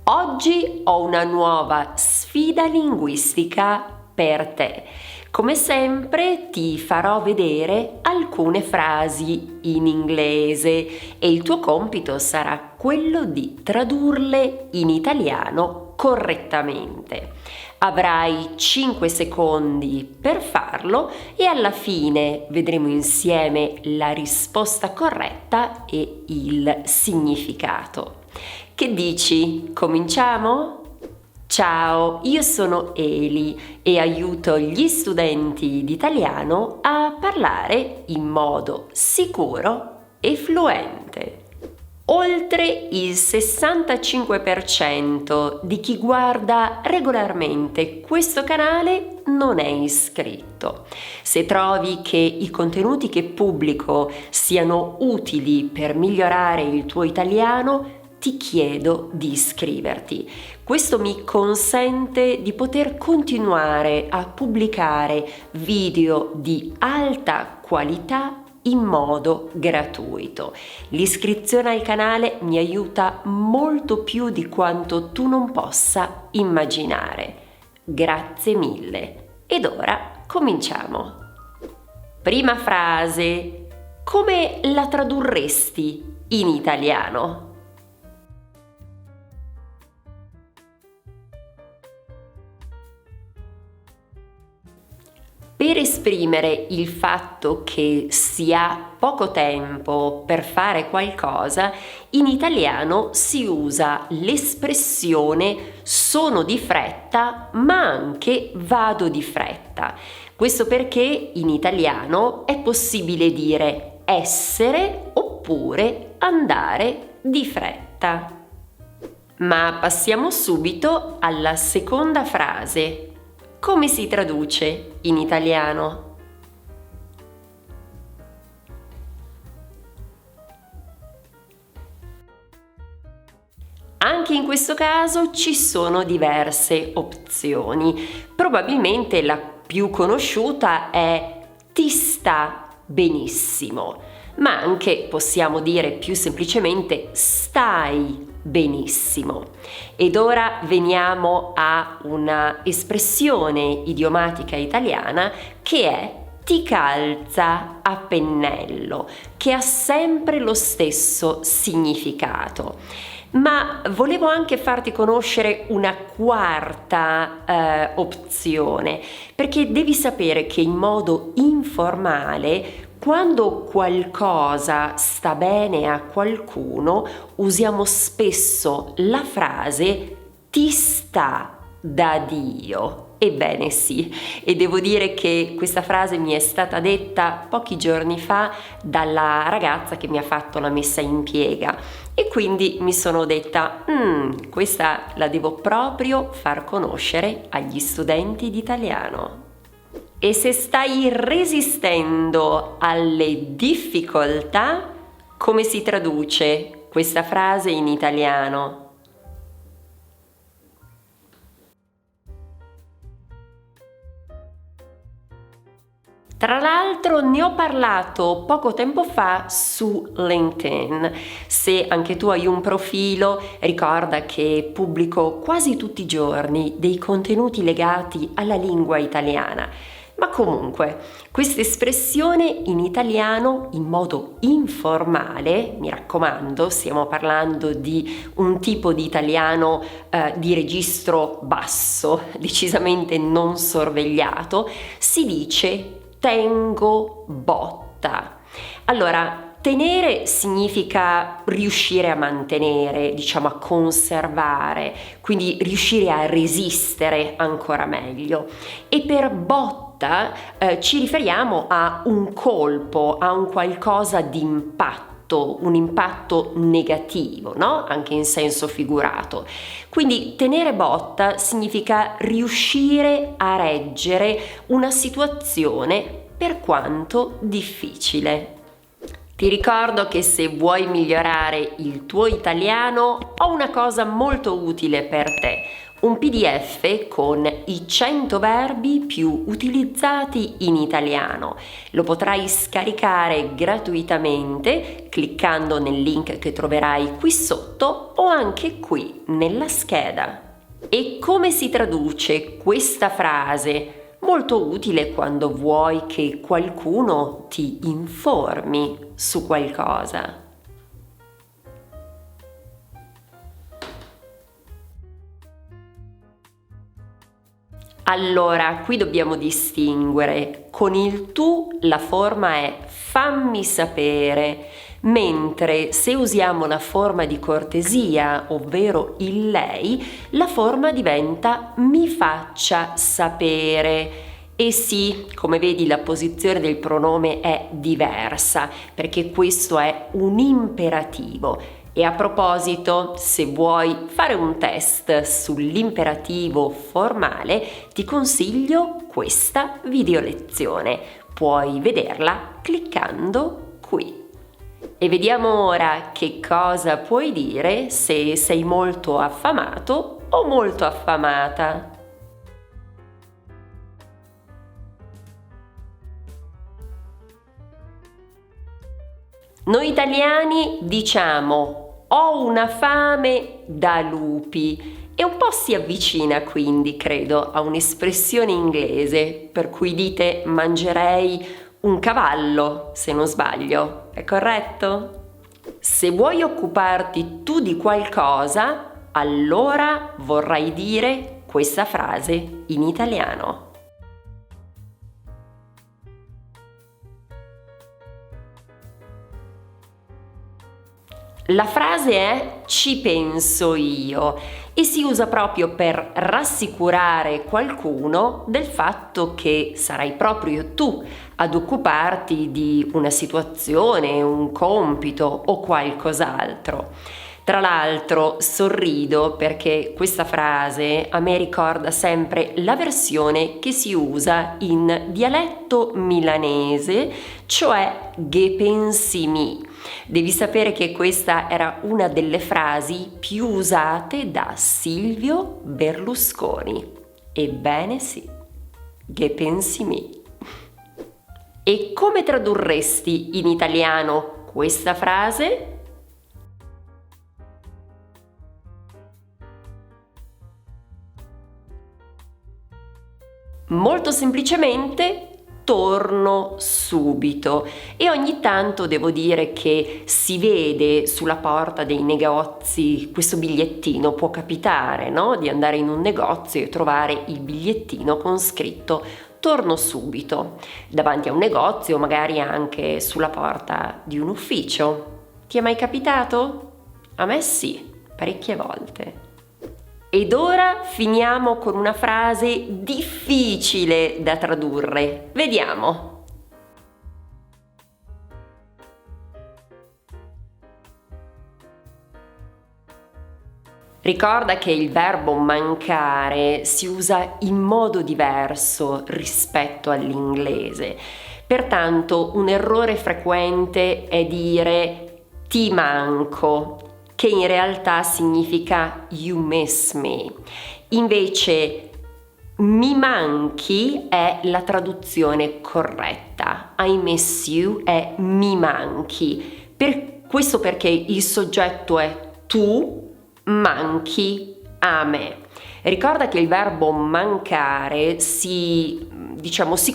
Oggi ho una nuova sfida linguistica per te. Come sempre ti farò vedere alcune frasi in inglese e il tuo compito sarà quello di tradurle in italiano correttamente. Avrai 5 secondi per farlo e alla fine vedremo insieme la risposta corretta e il significato. Che dici? Cominciamo? Ciao, io sono Eli e aiuto gli studenti di italiano a parlare in modo sicuro e fluente. Oltre il 65% di chi guarda regolarmente questo canale non è iscritto. Se trovi che i contenuti che pubblico siano utili per migliorare il tuo italiano, ti chiedo di iscriverti. Questo mi consente di poter continuare a pubblicare video di alta qualità in modo gratuito. L'iscrizione al canale mi aiuta molto più di quanto tu non possa immaginare. Grazie mille. Ed ora cominciamo. Prima frase. Come la tradurresti in italiano? Per esprimere il fatto che si ha poco tempo per fare qualcosa, in italiano si usa l'espressione sono di fretta, ma anche vado di fretta. Questo perché in italiano è possibile dire essere oppure andare di fretta. Ma passiamo subito alla seconda frase. Come si traduce in italiano? Anche in questo caso ci sono diverse opzioni. Probabilmente la più conosciuta è ti sta benissimo, ma anche possiamo dire più semplicemente stai benissimo. Ed ora veniamo a una espressione idiomatica italiana che è ti calza a pennello, che ha sempre lo stesso significato. Ma volevo anche farti conoscere una quarta opzione, perché devi sapere che in modo informale quando qualcosa sta bene a qualcuno, usiamo spesso la frase ti sta da Dio. Ebbene sì, e devo dire che questa frase mi è stata detta pochi giorni fa dalla ragazza che mi ha fatto la messa in piega e quindi mi sono detta, questa la devo proprio far conoscere agli studenti di italiano. E se stai resistendo alle difficoltà, come si traduce questa frase in italiano? Tra l'altro ne ho parlato poco tempo fa su LinkedIn. Se anche tu hai un profilo, ricorda che pubblico quasi tutti i giorni dei contenuti legati alla lingua italiana. Ma comunque, questa espressione in italiano in modo informale, mi raccomando, stiamo parlando di un tipo di italiano di registro basso, decisamente non sorvegliato, si dice tengo botta. Allora, tenere significa riuscire a mantenere, diciamo a conservare, quindi riuscire a resistere ancora meglio. E per botta ci riferiamo a un colpo, a un qualcosa di impatto, un impatto negativo, no? Anche in senso figurato. Quindi tenere botta significa riuscire a reggere una situazione per quanto difficile. Ti ricordo che se vuoi migliorare il tuo italiano ho una cosa molto utile per te, un PDF con i 100 verbi più utilizzati in italiano. Lo potrai scaricare gratuitamente cliccando nel link che troverai qui sotto o anche qui nella scheda. E come si traduce questa frase? Molto utile quando vuoi che qualcuno ti informi su qualcosa. Allora, qui dobbiamo distinguere. Con il tu la forma è fammi sapere, mentre se usiamo la forma di cortesia, ovvero il lei, la forma diventa mi faccia sapere. E sì, come vedi la posizione del pronome è diversa, perché questo è un imperativo. E a proposito, se vuoi fare un test sull'imperativo formale, ti consiglio questa video lezione. Puoi vederla cliccando qui. E vediamo ora che cosa puoi dire se sei molto affamato o molto affamata. Noi italiani diciamo ho una fame da lupi e un po' si avvicina quindi, credo, a un'espressione inglese per cui dite mangerei un cavallo, se non sbaglio, è corretto? Se vuoi occuparti tu di qualcosa, allora vorrai dire questa frase in italiano. La frase è ci penso io e si usa proprio per rassicurare qualcuno del fatto che sarai proprio tu ad occuparti di una situazione, un compito o qualcos'altro. Tra l'altro sorrido perché questa frase a me ricorda sempre la versione che si usa in dialetto milanese, cioè "ghe pensi mi". Devi sapere che questa era una delle frasi più usate da Silvio Berlusconi. Ebbene sì, "ghe pensi mi". E come tradurresti in italiano questa frase? Molto semplicemente torno subito e ogni tanto devo dire che si vede sulla porta dei negozi questo bigliettino, può capitare, no? Di andare in un negozio e trovare il bigliettino con scritto torno subito davanti a un negozio, magari anche sulla porta di un ufficio. Ti è mai capitato? A me sì, parecchie volte. Ed ora finiamo con una frase difficile da tradurre. Vediamo. Ricorda che il verbo mancare si usa in modo diverso rispetto all'inglese. Pertanto un errore frequente è dire ti manco, che in realtà significa you miss me. Invece mi manchi è la traduzione corretta. I miss you è mi manchi. Questo perché il soggetto è tu manchi a me. Ricorda che il verbo mancare si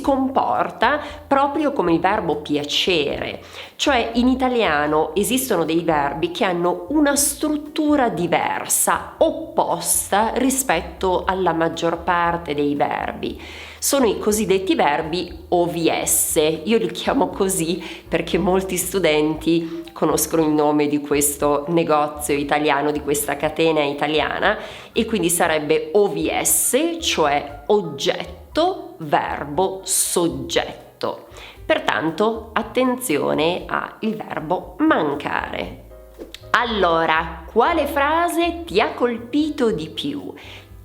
comporta proprio come il verbo piacere, cioè in italiano esistono dei verbi che hanno una struttura diversa, opposta rispetto alla maggior parte dei verbi. Sono i cosiddetti verbi OVS, io li chiamo così perché molti studenti conoscono il nome di questo negozio italiano, di questa catena italiana, e quindi sarebbe OVS, cioè oggetto, verbo, soggetto. Pertanto attenzione al verbo mancare. Allora, quale frase ti ha colpito di più?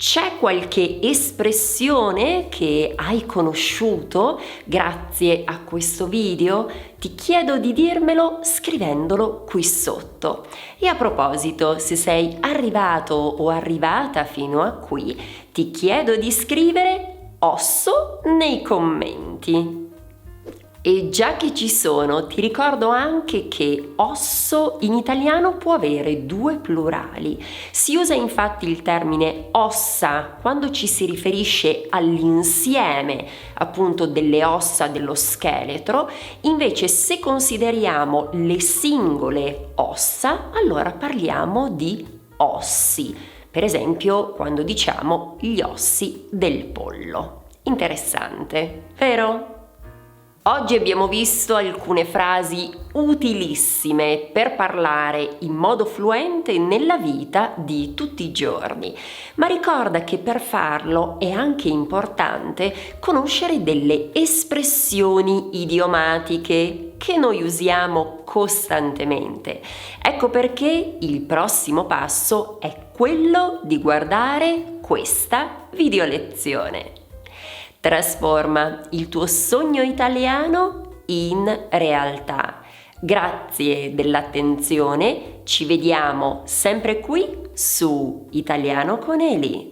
C'è qualche espressione che hai conosciuto grazie a questo video? Ti chiedo di dirmelo scrivendolo qui sotto. E a proposito, se sei arrivato o arrivata fino a qui, ti chiedo di scrivere osso nei commenti. E già che ci sono, ti ricordo anche che osso in italiano può avere due plurali. Si usa infatti il termine ossa quando ci si riferisce all'insieme appunto delle ossa dello scheletro, invece se consideriamo le singole ossa, allora parliamo di ossi. Per esempio quando diciamo gli ossi del pollo. Interessante, vero? Oggi abbiamo visto alcune frasi utilissime per parlare in modo fluente nella vita di tutti i giorni, ma ricorda che per farlo è anche importante conoscere delle espressioni idiomatiche che noi usiamo costantemente. Ecco perché il prossimo passo è quello di guardare questa video lezione. Trasforma il tuo sogno italiano in realtà. Grazie dell'attenzione, ci vediamo sempre qui su Italiano con Eli.